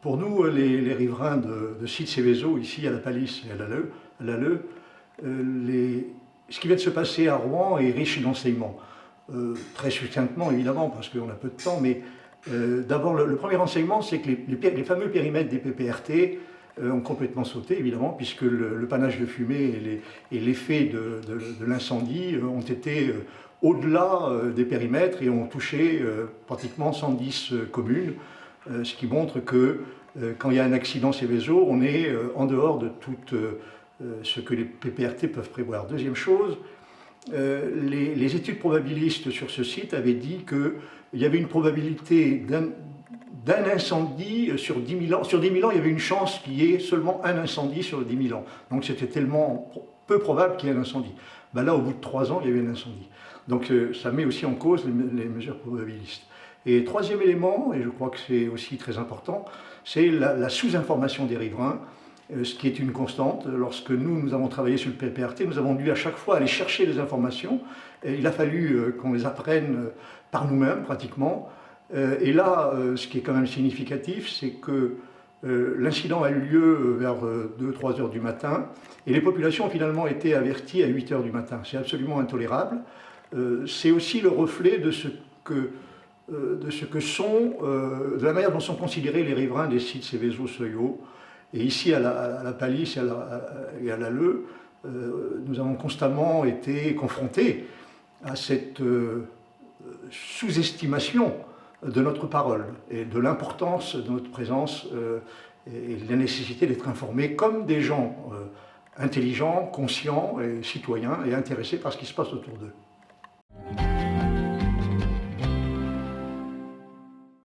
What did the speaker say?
Pour nous, les riverains de Site-Céveso, ici à la Palisse et à l'Alleu, ce qui vient de se passer à Rouen est riche d'enseignements. Très succinctement, évidemment, parce qu'on a peu de temps, mais d'abord, le premier enseignement, c'est que les fameux périmètres des PPRT ont complètement sauté, évidemment, puisque le panache de fumée et l'effet de l'incendie ont été au-delà des périmètres et ont touché pratiquement 110 communes, ce qui montre que quand il y a un accident Céveso, on est en dehors de tout ce que les PPRT peuvent prévoir. Deuxième chose, les études probabilistes sur ce site avaient dit qu'il y avait une probabilité d'un incendie sur 10 000 ans. Sur 10 000 ans, il y avait une chance qu'il y ait seulement un incendie sur 10 000 ans. Donc c'était tellement peu probable qu'il y ait un incendie. Ben là, au bout de 3 ans, il y a eu un incendie. Donc ça met aussi en cause les mesures probabilistes. Et troisième élément, et je crois que c'est aussi très important, c'est la sous-information des riverains, ce qui est une constante. Lorsque nous avons travaillé sur le PPRT, nous avons dû à chaque fois aller chercher des informations. Et il a fallu qu'on les apprenne par nous-mêmes, pratiquement. Et là, ce qui est quand même significatif, c'est que l'incident a eu lieu vers 2-3 heures du matin, et les populations ont finalement été averties à 8 heures du matin. C'est absolument intolérable. C'est aussi le reflet de la manière dont sont considérés les riverains des sites Céveso-Soyo. Et ici, à la Palisse et à l'Alleu, nous avons constamment été confrontés à cette sous-estimation de notre parole et de l'importance de notre présence et de la nécessité d'être informés comme des gens intelligents, conscients et citoyens et intéressés par ce qui se passe autour d'eux.